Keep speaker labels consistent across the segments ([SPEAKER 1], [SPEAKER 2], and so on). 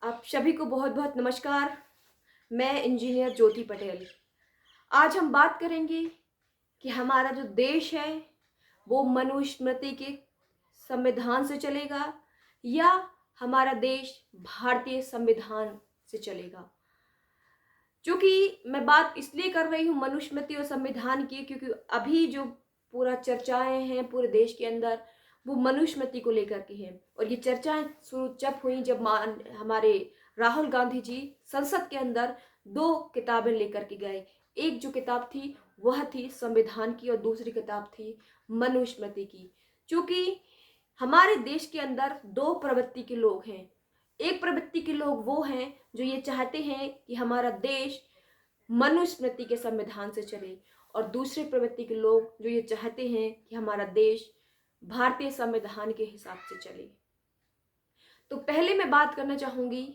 [SPEAKER 1] आप सभी को बहुत बहुत नमस्कार। मैं इंजीनियर ज्योति पटेल। आज हम बात करेंगे कि हमारा जो देश है वो मनुस्मृति के संविधान से चलेगा या हमारा देश भारतीय संविधान से चलेगा। क्योंकि मैं बात इसलिए कर रही हूँ मनुस्मृति और संविधान की, क्योंकि अभी जो पूरा चर्चाएं हैं पूरे देश के अंदर वो मनुस्मृति को लेकर के हैं। और ये चर्चाएं शुरू जब हुई जब हमारे राहुल गांधी जी संसद के अंदर दो किताबें लेकर के गए। एक जो किताब थी वह थी संविधान की और दूसरी किताब थी मनुस्मृति की। क्योंकि हमारे देश के अंदर दो प्रवृत्ति के लोग हैं। एक प्रवृत्ति के लोग वो हैं जो ये चाहते हैं कि हमारा देश मनुस्मृति के संविधान से चले, और दूसरे प्रवृत्ति के लोग जो ये चाहते हैं कि हमारा देश भारतीय संविधान के हिसाब से चले। तो पहले मैं बात करना चाहूंगी,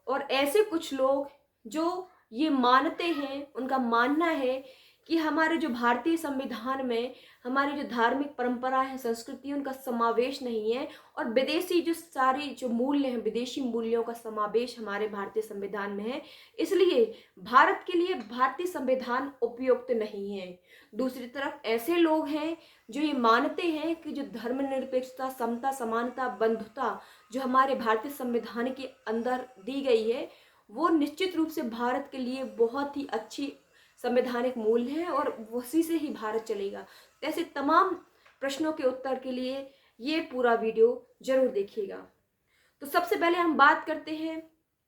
[SPEAKER 1] और ऐसे कुछ लोग जो ये मानते हैं, उनका मानना है कि हमारे जो भारतीय संविधान में हमारी जो धार्मिक परंपरा है, संस्कृति, उनका समावेश नहीं है, और विदेशी जो सारी जो मूल्य हैं, विदेशी मूल्यों का समावेश हमारे भारतीय संविधान में है, इसलिए भारत के लिए भारतीय संविधान उपयुक्त नहीं है। दूसरी तरफ ऐसे लोग हैं जो ये मानते हैं कि जो धर्मनिरपेक्षता, समता, समानता, बंधुता जो हमारे भारतीय संविधान के अंदर दी गई है वो निश्चित रूप से भारत के लिए बहुत ही अच्छी संवैधानिक मूल्य है और उसी से ही भारत चलेगा। तो ऐसे तमाम प्रश्नों के उत्तर के लिए ये पूरा वीडियो जरूर देखिएगा। तो सबसे पहले हम बात करते हैं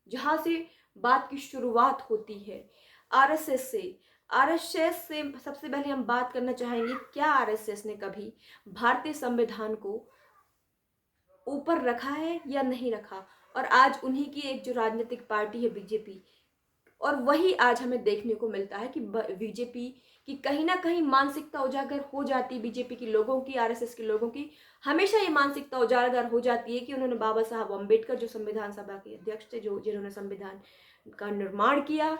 [SPEAKER 1] जहाँ से बात की शुरुआत होती है, आरएसएस से। आरएसएस से सबसे पहले हम बात करना चाहेंगे क्या आरएसएस ने कभी भारतीय संविधान को ऊपर रखा है या नहीं रखा। और आज उन्हीं की एक जो राजनीतिक पार्टी है बीजेपी, और वही आज हमें देखने को मिलता है कि बीजेपी की कहीं ना कहीं मानसिकता उजागर हो जाती है। बीजेपी के लोगों की, आरएसएस के लोगों की हमेशा ये मानसिकता उजागर हो जाती है कि उन्होंने बाबा साहब अम्बेडकर जो संविधान सभा के अध्यक्ष थे, जो जिन्होंने संविधान का निर्माण किया,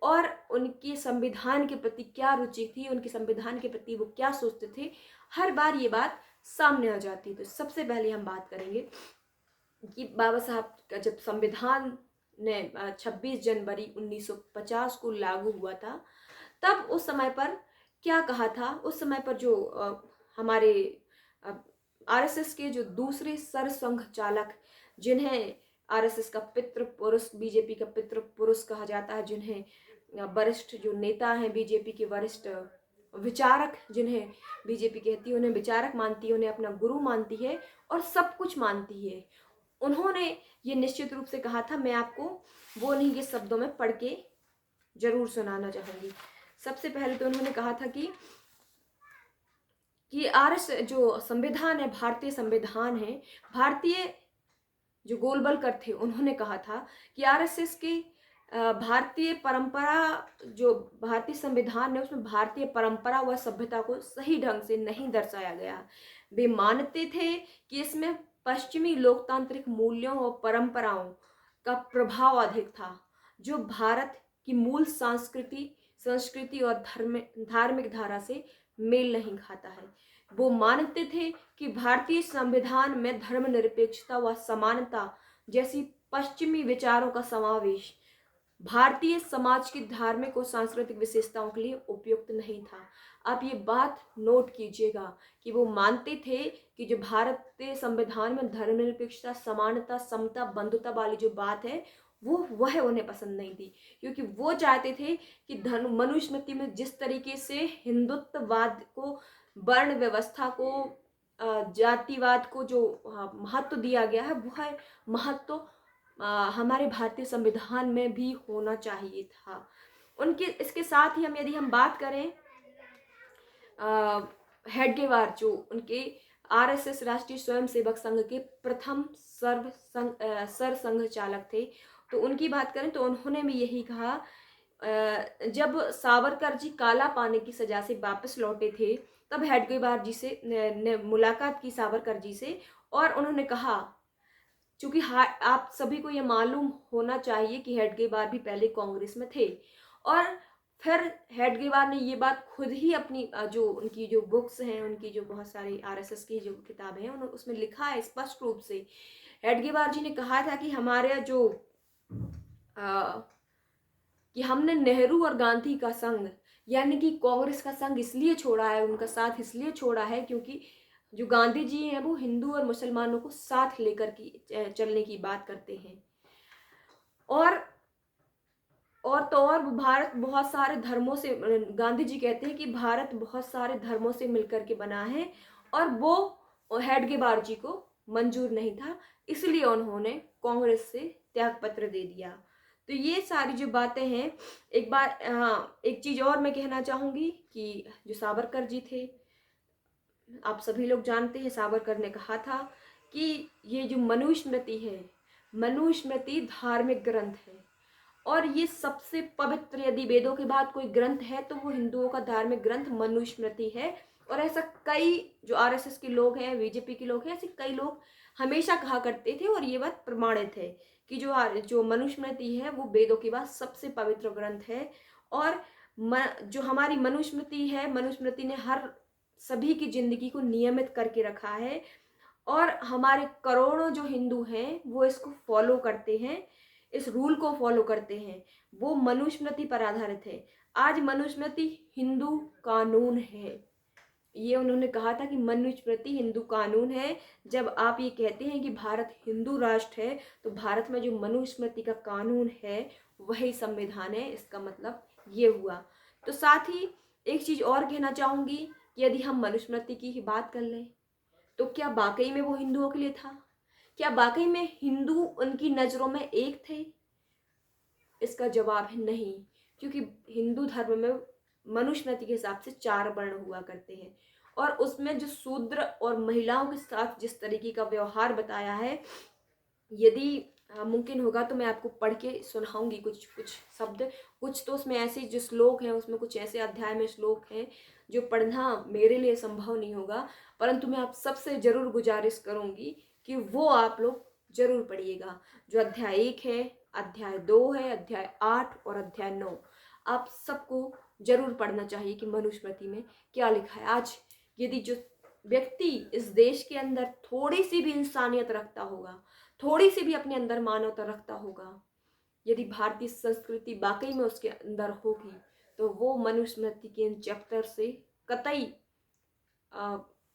[SPEAKER 1] और उनकी संविधान के प्रति क्या रुचि थी, उनके संविधान के प्रति वो क्या सोचते थे, हर बार ये बात सामने आ जाती है। तो सबसे पहले हम बात करेंगे कि बाबा साहब का जब संविधान ने 26 जनवरी 1950 को लागू हुआ था, तब उस समय पर क्या कहा था। उस समय पर जो हमारे आरएसएस के जो दूसरे सरसंघ चालक, जिन्हें आरएसएस का पितृ पुरुष, बीजेपी का पितृ पुरुष कहा जाता है, जिन्हें वरिष्ठ जो नेता हैं बीजेपी के, वरिष्ठ विचारक जिन्हें बीजेपी कहती है, उन्हें विचारक मानती है, उन्हें अपना गुरु मानती है और सब कुछ मानती है, उन्होंने ये निश्चित रूप से कहा था। मैं आपको वो नहीं के शब्दों में पढ़ के जरूर सुनाना चाहूंगी। सबसे पहले तो उन्होंने कहा था कि आरएस जो संविधान है, भारतीय संविधान है, भारतीय जो गोलवलकर थे उन्होंने कहा था कि आरएसएस के भारतीय परंपरा, जो भारतीय संविधान है उसमें भारतीय परंपरा व सभ्यता को सही ढंग से नहीं दर्शाया गया। वे मानते थे कि इसमें पश्चिमी लोकतांत्रिक मूल्यों और परंपराओं का प्रभाव अधिक था, जो भारत की मूल संस्कृति और धार्मिक धारा से मेल नहीं खाता है। वो मानते थे कि भारतीय संविधान में धर्मनिरपेक्षता व समानता जैसी पश्चिमी विचारों का समावेश भारतीय समाज की धार्मिक और सांस्कृतिक विशेषताओं के लिए उपयुक्त नहीं था। आप ये बात नोट कीजिएगा कि वो मानते थे कि जो भारतीय संविधान में धर्मनिरपेक्षता, समानता, समता, बंधुता वाली जो बात है वह उन्हें पसंद नहीं थी, क्योंकि वो चाहते थे कि मनुस्मृति में जिस तरीके से हिंदुत्ववाद को, वर्ण व्यवस्था को, जातिवाद को जो महत्व दिया गया है, वह महत्व हमारे भारतीय संविधान में भी होना चाहिए था उनके। इसके साथ ही यदि हम बात करें हेडगेवार, जो उनके आरएसएस राष्ट्रीय स्वयंसेवक संघ के प्रथम सरसंघ चालक थे, तो उनकी बात करें तो उन्होंने भी यही कहा। जब सावरकर जी काला पानी की सजा से वापस लौटे थे, तब हेडगेवार जी से ने मुलाकात की सावरकर जी से, और उन्होंने कहा, चूंकि आप सभी को ये मालूम होना चाहिए कि हेडगेवार भी पहले कांग्रेस में थे, और फिर हेडगेवार ने ये बात खुद ही अपनी जो उनकी जो बुक्स हैं, उनकी जो बहुत सारी आरएसएस की जो किताबें हैं उसमें लिखा है स्पष्ट रूप से। हेडगेवार जी ने कहा था कि हमारे जो कि हमने नेहरू और गांधी का संग यानी कि कांग्रेस का संग इसलिए छोड़ा है, उनका साथ इसलिए छोड़ा है क्योंकि जो गांधी जी हैं वो हिंदू और मुसलमानों को साथ लेकर की चलने की बात करते हैं। और और वो भारत बहुत सारे धर्मों से, गांधी जी कहते हैं कि भारत बहुत सारे धर्मों से मिलकर के बना है, और वो हेडगेवार जी को मंजूर नहीं था, इसलिए उन्होंने कांग्रेस से त्याग पत्र दे दिया। तो ये सारी जो बातें हैं, एक बार हाँ एक चीज और मैं कहना चाहूंगी कि जो सावरकर जी थे, आप सभी लोग जानते हैं सावरकर ने कहा था कि ये जो मनुस्मृति है, मनुस्मृति धार्मिक ग्रंथ है, और ये सबसे पवित्र, यदि वेदों के बाद कोई ग्रंथ है तो वो हिंदुओं का धार्मिक ग्रंथ मनुस्मृति है। और ऐसा कई जो आरएसएस के लोग हैं, बीजेपी के लोग हैं, ऐसे कई लोग हमेशा कहा करते थे, और ये बात प्रमाणित है कि जो मनुस्मृति है वो वेदों के बाद सबसे पवित्र ग्रंथ है। और जो हमारी मनुस्मृति है, मनुस्मृति ने हर सभी की जिंदगी को नियमित करके रखा है, और हमारे करोड़ों जो हिंदू हैं वो इसको फॉलो करते हैं, इस रूल को फॉलो करते हैं। वो मनुस्मृति पर आधारित है। आज मनुस्मृति हिंदू कानून है। ये उन्होंने कहा था कि मनुस्मृति हिंदू कानून है। जब आप ये कहते हैं कि भारत हिंदू राष्ट्र है, तो भारत में जो मनुस्मृति का कानून है वही संविधान है, इसका मतलब ये हुआ। तो साथ ही एक चीज और कहना चाहूंगी कि यदि हम मनुस्मृति की ही बात कर लें, तो क्या वाकई में वो हिंदुओं के लिए था? क्या वाकई में हिंदू उनकी नजरों में एक थे? इसका जवाब है नहीं, क्योंकि हिंदू धर्म में मनुस्मृति के हिसाब से 4 वर्ण हुआ करते हैं, और उसमें जो शूद्र और महिलाओं के साथ जिस तरीके का व्यवहार बताया है, यदि मुमकिन होगा तो मैं आपको पढ़ के सुनाऊंगी कुछ कुछ शब्द। कुछ तो उसमें ऐसे जो श्लोक हैं, उसमें कुछ ऐसे अध्याय में श्लोक हैं जो पढ़ना मेरे लिए संभव नहीं होगा, परंतु मैं आप सबसे जरूर गुजारिश करूंगी कि वो आप लोग जरूर पढ़िएगा। जो अध्याय 1 है, अध्याय 2 है, अध्याय 8 और अध्याय 9, आप सबको जरूर पढ़ना चाहिए कि मनुस्मृति में क्या लिखा है। आज यदि जो व्यक्ति इस देश के अंदर थोड़ी सी भी इंसानियत रखता होगा, थोड़ी सी भी अपने अंदर मानवता रखता होगा, यदि भारतीय संस्कृति वाकई में उसके अंदर होगी, तो वो मनुस्मृति के इन चैप्टर से कतई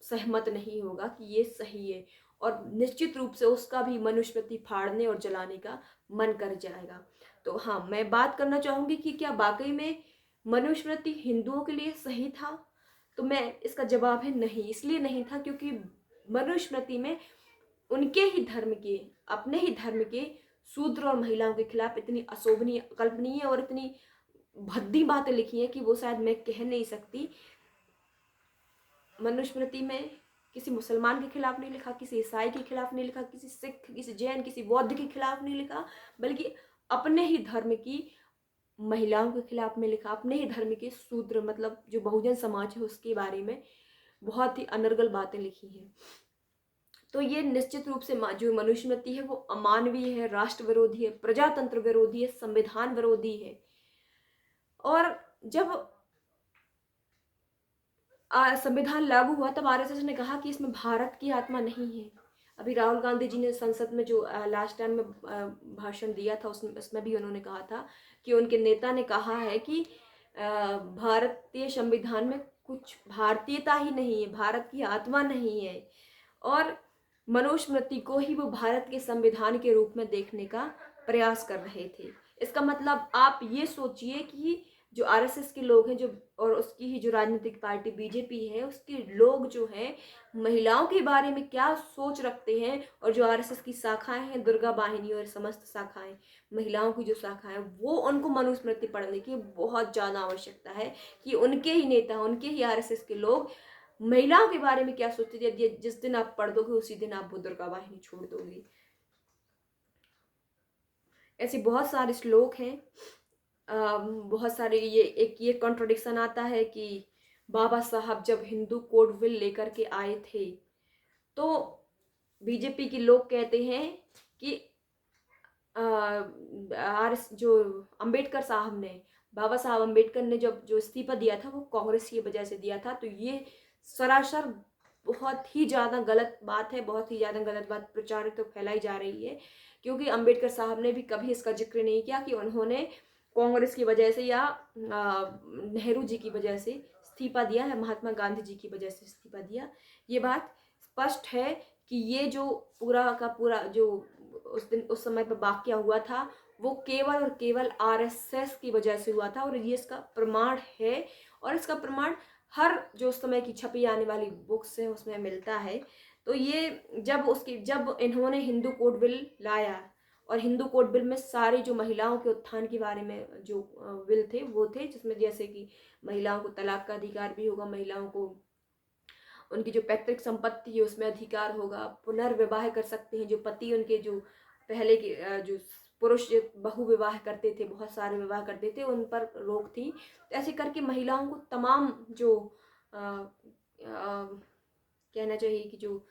[SPEAKER 1] सहमत नहीं होगा कि ये सही है, और निश्चित रूप से उसका भी मनुस्मृति फाड़ने और जलाने का मन कर जाएगा। तो हाँ, मैं बात करना चाहूंगी कि क्या वाकई में मनुस्मृति हिंदुओं के लिए सही था? तो मैं इसका जवाब है नहीं। इसलिए नहीं था क्योंकि मनुस्मृति में उनके ही धर्म के, अपने ही धर्म के शूद्र और महिलाओं के खिलाफ इतनी अशोभनीय, अकल्पनीय और इतनी भद्दी बातें लिखी हैं कि वो शायद मैं कह नहीं सकती। मनुस्मृति में किसी मुसलमान के खिलाफ नहीं लिखा, किसी ईसाई के खिलाफ नहीं लिखा, किसी सिख, किसी जैन, किसी बौद्ध के खिलाफ नहीं लिखा, बल्कि अपने ही धर्म की महिलाओं के खिलाफ में लिखा, अपने ही धर्म के शूद्र मतलब जो बहुजन समाज है उसके बारे में बहुत ही अनर्गल बातें लिखी हैं। तो ये निश्चित रूप से जो मनुस्मृति है वो अमानवीय है, राष्ट्र विरोधी है, प्रजातंत्र विरोधी है, संविधान विरोधी है। और जब संविधान लागू हुआ तब आरएसएस ने कहा कि इसमें भारत की आत्मा नहीं है। अभी राहुल गांधी जी ने संसद में जो लास्ट टाइम में भाषण दिया था उसमें भी उन्होंने कहा था कि उनके नेता ने कहा है कि भारतीय संविधान में कुछ भारतीयता ही नहीं है, भारत की आत्मा नहीं है, और मनुस्मृति को ही वो भारत के संविधान के रूप में देखने का प्रयास कर रहे थे। इसका मतलब आप ये सोचिए कि जो आरएसएस के लोग हैं, जो और उसकी ही जो राजनीतिक पार्टी बीजेपी है, उसके लोग जो हैं महिलाओं के बारे में क्या सोच रखते हैं, और जो आरएसएस की शाखाएं हैं, दुर्गा वाहिनी और समस्त शाखाएं, महिलाओं की जो शाखाएं, वो उनको मनुस्मृति पढ़ने की बहुत ज़्यादा आवश्यकता है कि उनके ही नेता, उनके ही आरएसएस के लोग महिलाओं के बारे में क्या सोचते थे। जिस दिन आप पढ़ दोगे उसी दिन आप वो दुर्गा वाहिनी छोड़ दोगे। ऐसे बहुत सारे श्लोक हैं, बहुत सारे। ये कॉन्ट्रडिक्शन आता है कि बाबा साहब जब हिंदू कोड बिल लेकर के आए थे, तो बीजेपी के लोग कहते हैं कि जो अम्बेडकर साहब ने, बाबा साहब अम्बेडकर ने जब जो इस्तीफा दिया था वो कांग्रेस की वजह से दिया था। तो ये सरासर बहुत ही ज़्यादा गलत बात है, बहुत ही ज़्यादा गलत बात प्रचारित तो फैलाई जा रही है, क्योंकि अंबेडकर साहब ने भी कभी इसका जिक्र नहीं किया कि उन्होंने कांग्रेस की वजह से या नेहरू जी की वजह से इस्तीफा दिया है, महात्मा गांधी जी की वजह से इस्तीफा दिया। ये बात स्पष्ट है कि ये जो पूरा का पूरा जो उस समय पर वाकया हुआ था, वो केवल और केवल आरएसएस की वजह से हुआ था, और ये इसका प्रमाण है। और इसका प्रमाण हर जो उस समय की छपी आने वाली बुक्स है उसमें मिलता है। तो ये जब इन्होंने हिंदू कोड बिल लाया, और हिंदू कोड बिल में सारे जो महिलाओं के उत्थान के बारे में जो बिल थे वो थे, जिसमें जैसे कि महिलाओं को तलाक का अधिकार भी होगा, महिलाओं को उनकी जो पैतृक संपत्ति है उसमें अधिकार होगा, पुनर्विवाह कर सकते हैं जो पति उनके जो पहले के जो पुरुष बहु विवाह करते थे, बहुत सारे विवाह करते थे, उन पर रोक थी। तो ऐसे करके महिलाओं को तमाम जो कहना चाहिए कि जो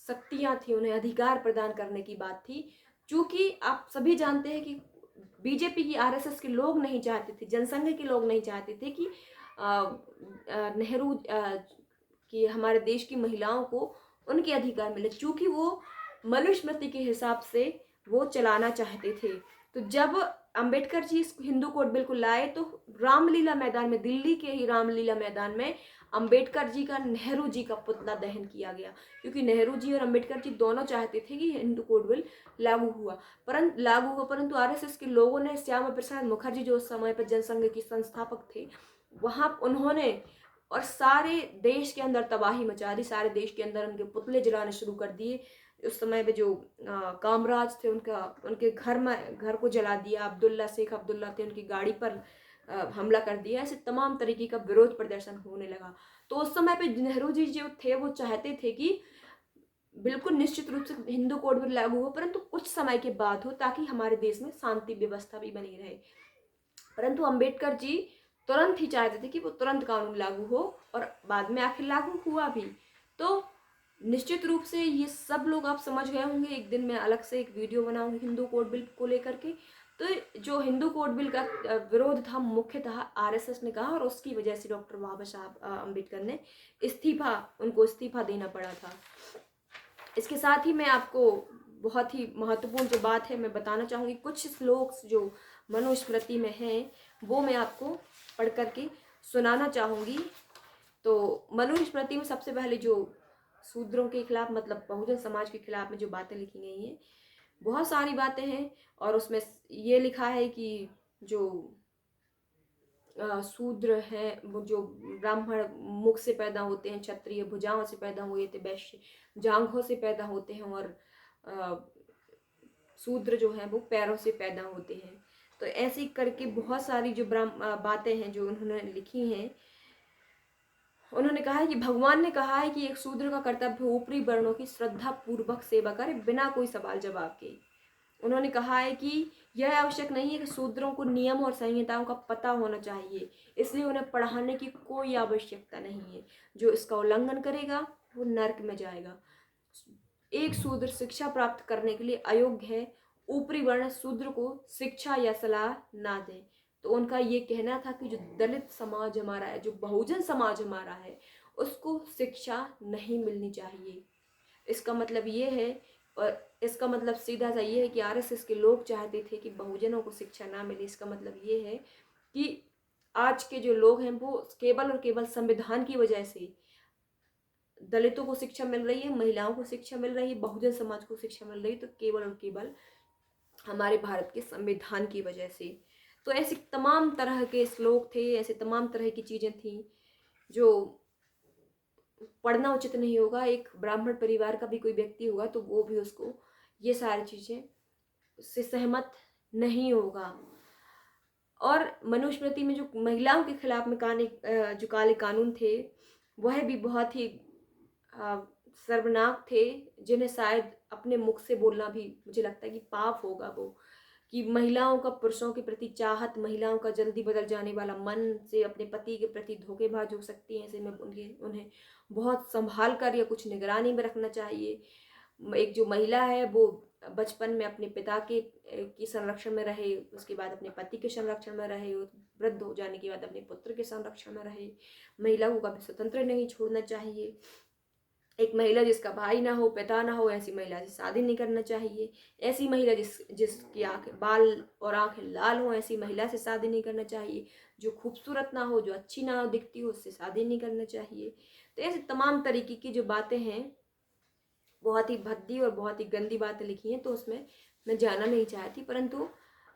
[SPEAKER 1] शक्तियां थी, उन्हें अधिकार प्रदान करने की बात थी। चूंकि आप सभी जानते हैं कि बीजेपी की आरएसएस के लोग नहीं चाहते थे, जनसंघ के लोग नहीं चाहते थे कि नेहरू कि हमारे देश की महिलाओं को उनके अधिकार मिले, चूंकि वो मनुस्मृति के हिसाब से वो चलाना चाहते थे। तो जब अंबेडकर जी इस हिंदू कोड बिल को लाए, तो रामलीला मैदान में, दिल्ली के ही रामलीला मैदान में अंबेडकर जी का नेहरू जी का पुतला दहन किया गया, क्योंकि नेहरू जी और अंबेडकर जी दोनों चाहते थे कि हिंदू कोड बिल लागू हुआ, परंतु आरएसएस के लोगों ने, श्यामा प्रसाद मुखर्जी जो उस समय पर जनसंघ के संस्थापक थे, वहां उन्होंने और सारे देश के अंदर तबाही मचा दी, सारे देश के अंदर उनके पुतले जलाने शुरू कर दिए। उस समय पे जो कामराज थे उनके घर को जला दिया, शेख अब्दुल्ला थे, उनकी गाड़ी पर हमला कर दिया। ऐसे तमाम तरीके का विरोध प्रदर्शन होने लगा। तो उस समय पे नेहरू जी जो थे वो चाहते थे कि बिल्कुल निश्चित रूप से हिंदू कोड बिल लागू हो, परंतु कुछ समय के बाद हो, ताकि हमारे देश में शांति व्यवस्था भी बनी रहे। परंतु अंबेडकर जी तुरंत ही चाहते थे कि वो तुरंत कानून लागू हो, और बाद में आखिर लागू हुआ भी। तो निश्चित रूप से ये सब लोग आप समझ गए होंगे। एक दिन मैं अलग से एक वीडियो बनाऊंगी हिंदू कोड बिल को लेकर के। तो जो हिंदू कोड बिल का विरोध था मुख्यतः आरएसएस ने कहा, और उसकी वजह से डॉक्टर बाबा साहब अम्बेडकर ने उनको इस्तीफा देना पड़ा था। इसके साथ ही मैं आपको बहुत ही महत्वपूर्ण जो बात है मैं बताना चाहूँगी। कुछ श्लोक जो मनुस्मृति में हैं वो मैं आपको पढ़ करके सुनाना चाहूँगी। तो मनुस्मृति में सबसे पहले जो शूद्रों के खिलाफ, मतलब बहुजन समाज के खिलाफ में जो बातें लिखी गई हैं, बहुत सारी बातें हैं, और उसमें ये लिखा है कि जो शूद्र हैं, वो जो ब्राह्मण मुख से पैदा होते हैं, क्षत्रिय भुजाओं से पैदा हुए थे, वैश्य जांघों से पैदा होते हैं, और शूद्र जो हैं वो पैरों से पैदा होते हैं। तो ऐसे करके बहुत सारी जो बातें हैं जो उन्होंने लिखी हैं। उन्होंने कहा है कि भगवान ने कहा है कि एक शूद्र का कर्तव्य ऊपरी वर्णों की श्रद्धा पूर्वक सेवा करे, बिना कोई सवाल जवाब के। उन्होंने कहा है कि यह आवश्यक नहीं है कि शूद्रों को नियम और संहिताओं का पता होना चाहिए, इसलिए उन्हें पढ़ाने की कोई आवश्यकता नहीं है। जो इसका उल्लंघन करेगा वो नरक में जाएगा। एक शूद्र शिक्षा प्राप्त करने के लिए अयोग्य है, ऊपरी वर्ण शूद्र को शिक्षा या सलाह ना दें। तो उनका ये कहना था कि जो दलित समाज हमारा है, जो बहुजन समाज हमारा है, उसको शिक्षा नहीं मिलनी चाहिए। इसका मतलब ये है, और इसका मतलब सीधा सा ये है कि आरएसएस के लोग चाहते थे कि बहुजनों को शिक्षा ना मिले। इसका मतलब ये है कि आज के जो लोग हैं वो केवल और केवल संविधान की वजह से, दलितों को शिक्षा मिल रही है, महिलाओं को शिक्षा मिल रही है, बहुजन समाज को शिक्षा मिल रही है, तो केवल और केवल हमारे भारत के संविधान की वजह से। तो ऐसे तमाम तरह के श्लोक थे, ऐसे तमाम तरह की चीज़ें थी जो पढ़ना उचित नहीं होगा। एक ब्राह्मण परिवार का भी कोई व्यक्ति होगा तो वो भी उसको ये सारी चीज़ें से सहमत नहीं होगा। और मनुस्मृति में जो महिलाओं के खिलाफ में जो काले कानून थे, वह भी बहुत ही सर्वनाक थे, जिन्हें शायद अपने मुख से बोलना भी मुझे लगता है कि पाप होगा वो, कि महिलाओं का पुरुषों के प्रति चाहत, महिलाओं का जल्दी बदल जाने वाला मन से अपने पति के प्रति धोखेबाज हो सकती हैं। ऐसे में उन्हें बहुत संभाल कर या कुछ निगरानी में रखना चाहिए। एक जो महिला है वो बचपन में अपने पिता के की संरक्षण में रहे, उसके बाद अपने पति के संरक्षण में रहे, वृद्ध हो जाने के बाद अपने पुत्र के संरक्षण में रहे। महिला को कभी स्वतंत्र नहीं छोड़ना चाहिए। एक महिला जिसका भाई ना हो, पिता ना हो, ऐसी महिला से शादी नहीं करना चाहिए। ऐसी महिला जिसकी आंखें बाल और आंखें लाल हो, ऐसी महिला से शादी नहीं करना चाहिए। जो खूबसूरत ना हो, जो अच्छी ना दिखती हो, उससे शादी नहीं करना चाहिए। तो ऐसे तमाम तरीके की जो बातें हैं, बहुत ही भद्दी और बहुत ही गंदी बातें लिखी हैं, तो उसमें मैं जाना नहीं चाहती, परंतु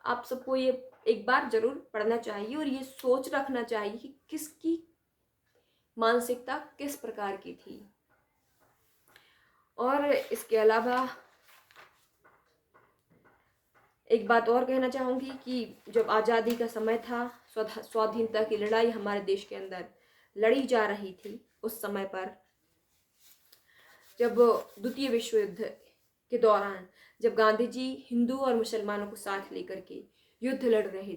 [SPEAKER 1] आप सबको ये एक बार जरूर पढ़ना चाहिए और ये सोच रखना चाहिए कि किसकी मानसिकता किस प्रकार की थी। और इसके अलावा एक बात और कहना चाहूँगी कि जब आज़ादी का समय था, स्वाधीनता की लड़ाई हमारे देश के अंदर लड़ी जा रही थी, उस समय पर जब द्वितीय विश्व युद्ध के दौरान जब गांधी जी हिंदू और मुसलमानों को साथ लेकर के युद्ध लड़ रहे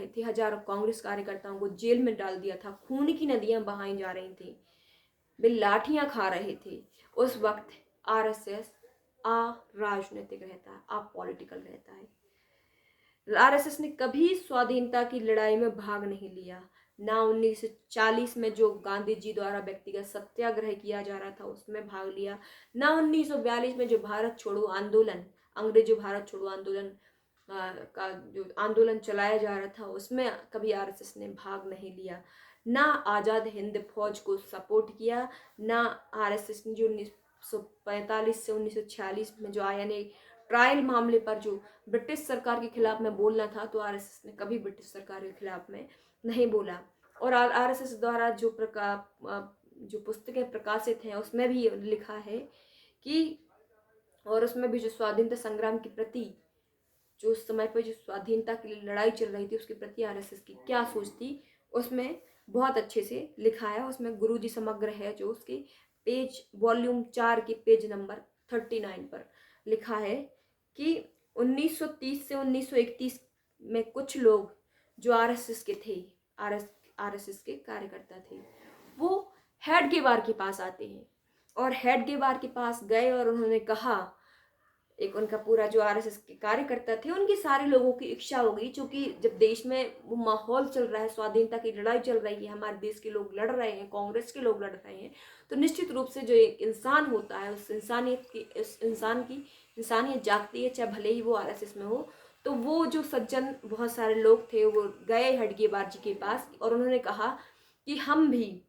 [SPEAKER 1] थे, हजारों कांग्रेस कार्यकर्ताओं को जेल में डाल दिया था, खून की नदियां बहाई जा रही थी, वे लाठियां खा रहे थे। उस वक्त आरएसएस राजनीतिक रहता है, पॉलिटिकल रहता है। आरएसएस ने कभी स्वाधीनता की लड़ाई में भाग नहीं लिया। ना 1940 में जो गांधी जी द्वारा व्यक्तिगत सत्याग्रह किया जा रहा था उसमें भाग लिया, ना 1942 में जो भारत छोड़ो आंदोलन, अंग्रेजों भारत छोड़ो आंदोलन का जो आंदोलन चलाया जा रहा था उसमें कभी आरएसएस ने भाग नहीं लिया। ना आज़ाद हिंद फौज को सपोर्ट किया, ना आरएसएस ने जो 1945 से 1946 में जो आया ने ट्रायल मामले पर जो ब्रिटिश सरकार के खिलाफ में बोलना था, तो आरएसएस ने कभी ब्रिटिश सरकार के खिलाफ में नहीं बोला। और आरएसएस द्वारा जो पुस्तकें प्रकाशित हैं उसमें भी लिखा है कि, और उसमें भी जो स्वाधीनता संग्राम के प्रति, जो उस समय पर जो स्वाधीनता के लिए लड़ाई चल रही थी उसके प्रति आरएसएस की क्या सोच थी, उसमें बहुत अच्छे से लिखा है। उसमें गुरुजी समग्र है जो उसके पेज वॉल्यूम 4 के पेज नंबर 39 पर लिखा है कि 1930 से 1931 में कुछ लोग जो आरएसएस के थे, आरएसएस के कार्यकर्ता थे, वो हेडगेवार के पास आते हैं और हेडगेवार के पास गए और उन्होंने कहा, एक उनका पूरा जो आरएसएस के कार्यकर्ता थे उनकी सारे लोगों की इच्छा होगी, क्योंकि जब देश में वो माहौल चल रहा है, स्वाधीनता की लड़ाई चल रही है, हमारे देश के लोग लड़ रहे हैं, कांग्रेस के लोग लड़ रहे हैं, तो निश्चित रूप से जो एक इंसान होता है उस इंसान की इंसानियत जागती है, चाहे भले ही वो आरएसएस में हो। तो वो जो सज्जन बहुत सारे लोग थे वो गए हेडगेवार जी के पास और उन्होंने कहा कि हम भी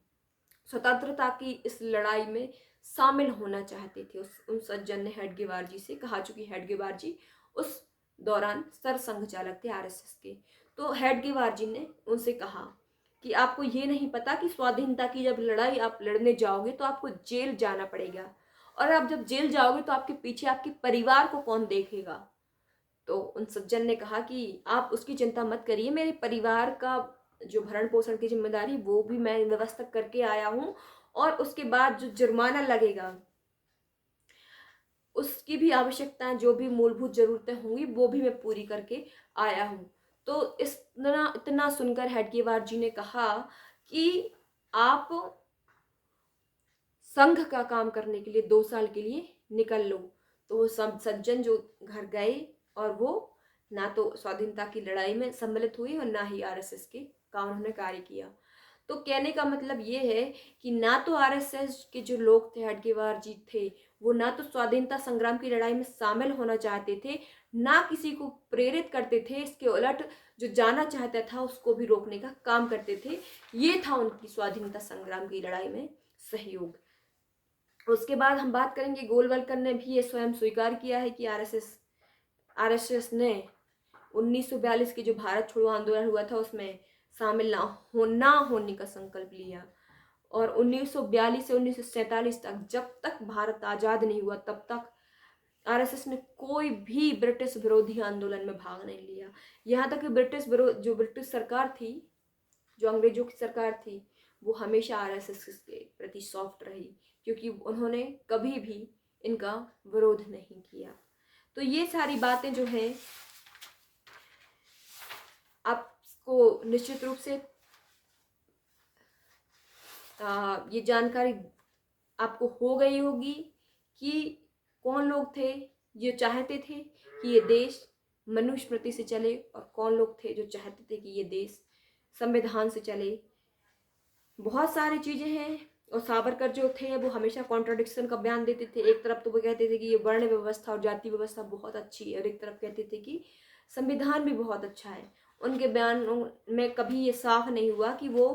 [SPEAKER 1] स्वतंत्रता की इस लड़ाई में शामिल होना चाहते थे। उन सज्जन ने हेडगेवार जी से कहा, चूंकि हेडगेवार जी उस दौरान सरसंघ चालक थे आरएसएस के। तो हेडगेवार जी ने उनसे कहा कि आपको ये नहीं पता कि स्वाधीनता की जब लड़ाई आप लड़ने जाओगे तो आपको जेल जाना पड़ेगा, और आप जब जेल जाओगे तो आपके पीछे आपके परिवार को कौन देखेगा। तो उन सज्जन ने कहा कि आप उसकी चिंता मत करिए, मेरे परिवार का जो भरण पोषण की जिम्मेदारी वो भी मैं व्यवस्था करके आया हूँ, और उसके बाद जो जुर्माना लगेगा उसकी भी आवश्यकताएं, जो भी मूलभूत जरूरतें होंगी वो भी मैं पूरी करके आया हूँ। तो इतना सुनकर हेडगेवार जी ने कहा कि आप संघ का काम करने के लिए 2 साल के लिए निकल लो। तो वो सब सज्जन जो घर गए और वो ना तो स्वाधीनता की लड़ाई में सम्मिलित हुए और ना ही आरएसएस के का उन्होंने कार्य किया। तो कहने का मतलब ये है कि ना तो आरएसएस के जो लोग थे, हेडगेवार जी थे, वो ना तो स्वाधीनता संग्राम की लड़ाई में शामिल होना चाहते थे, ना किसी को प्रेरित करते थे, इसके उलट जो जाना चाहता था उसको भी रोकने का काम करते थे। ये था उनकी स्वाधीनता संग्राम की लड़ाई में सहयोग। उसके बाद हम बात करेंगे, गोलवलकर ने भी ये स्वयं स्वीकार किया है कि आरएसएस ने 1942 के जो भारत छोड़ो आंदोलन हुआ था उसमें शामिल ना होने का संकल्प लिया, और 1942 से 1947 तक, जब तक भारत आजाद नहीं हुआ तब तक आरएसएस ने कोई भी ब्रिटिश विरोधी आंदोलन में भाग नहीं लिया। यहाँ तक कि ब्रिटिश सरकार थी, जो अंग्रेजों की सरकार थी, वो हमेशा आरएसएस के प्रति सॉफ्ट रही, क्योंकि उन्होंने कभी भी इनका विरोध नहीं किया। तो ये सारी बातें जो हैं आपको निश्चित रूप से ये जानकारी आपको हो गई होगी कि कौन लोग थे जो चाहते थे कि ये देश मनुस्मृति से चले और कौन लोग थे जो चाहते थे कि ये देश संविधान से चले। बहुत सारी चीज़ें हैं। और सावरकर जो थे वो हमेशा कॉन्ट्राडिक्शन का बयान देते थे। एक तरफ तो वो कहते थे कि ये वर्ण व्यवस्था और जाति व्यवस्था बहुत अच्छी है और एक तरफ कहते थे कि संविधान भी बहुत अच्छा है। उनके बयानों में कभी ये साफ नहीं हुआ कि वो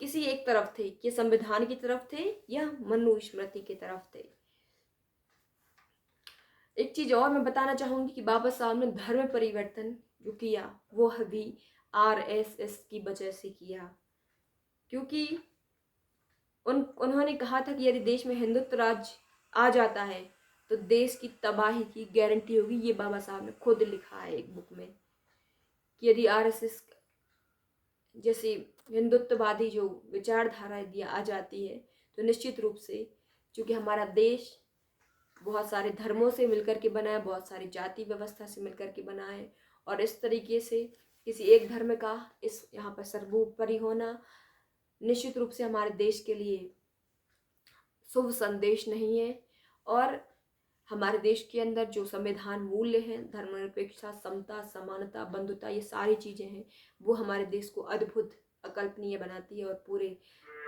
[SPEAKER 1] किसी एक तरफ थे, कि संविधान की तरफ थे या मनुस्मृति की तरफ थे। एक चीज और मैं बताना चाहूंगी कि बाबा साहब ने धर्म परिवर्तन जो किया वो भी आरएसएस की वजह से किया, क्योंकि उन्होंने कहा था कि यदि देश में हिंदुत्व राज आ जाता है तो देश की तबाही की गारंटी होगी। ये बाबा साहब ने खुद लिखा है एक बुक में कि यदि आरएसएस जैसी हिंदुत्ववादी जो विचारधारा यदि आ जाती है तो निश्चित रूप से, क्योंकि हमारा देश बहुत सारे धर्मों से मिलकर के बना है, बहुत सारी जाति व्यवस्था से मिलकर के बना है, और इस तरीके से किसी एक धर्म का इस यहाँ पर सर्वोपरि होना निश्चित रूप से हमारे देश के लिए शुभ संदेश नहीं है। और हमारे देश के अंदर जो संविधान मूल्य हैं, धर्मनिरपेक्षता, समता, समानता, बंधुता, ये सारी चीज़ें हैं, वो हमारे देश को अद्भुत, अकल्पनीय बनाती है और पूरे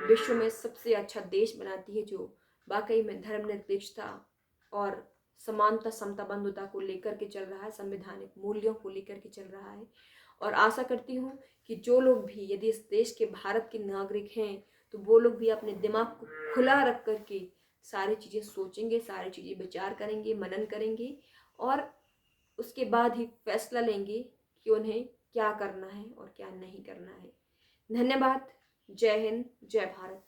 [SPEAKER 1] विश्व में सबसे अच्छा देश बनाती है, जो वाकई में धर्मनिरपेक्षता और समानता, समता, बंधुता को लेकर के चल रहा है, संवैधानिक मूल्यों को लेकर के चल रहा है। और आशा करती हूँ कि जो लोग भी यदि इस देश के, भारत के नागरिक हैं, तो वो लोग भी अपने दिमाग को खुला रख करके सारी चीज़ें सोचेंगे, सारी चीज़ें विचार करेंगे, मनन करेंगे और उसके बाद ही फैसला लेंगे कि उन्हें क्या करना है और क्या नहीं करना है। धन्यवाद। जय हिंद, जय भारत।